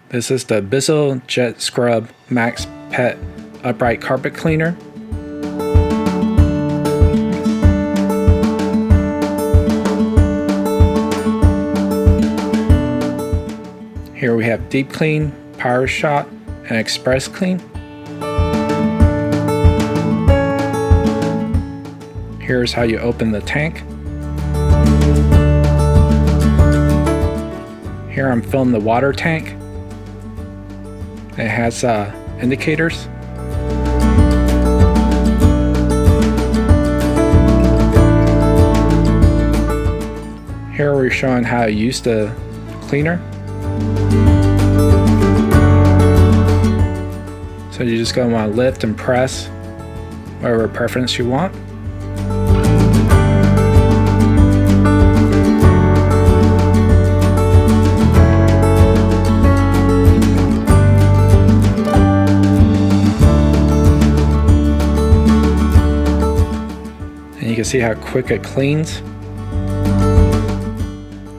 This is the Bissell JetScrub Max Pet Upright Carpet Cleaner. Here we have Deep Clean, Power Shot, and Express Clean. Here's how you open the tank. Here I'm filling the water tank. It has indicators. Here we're showing how to use the cleaner. So you're just going to want to lift and press whatever preference you want. And you can see how quick it cleans.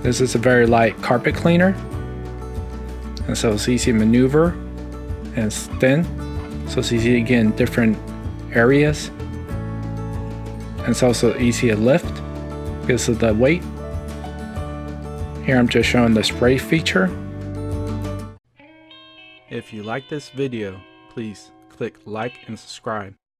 This is a very light carpet cleaner, and so it's easy to maneuver, and it's thin, so it's easy to get in different areas, and it's also easy to lift because of the weight. Here I'm just showing the spray feature. If you like this video, please click like and subscribe.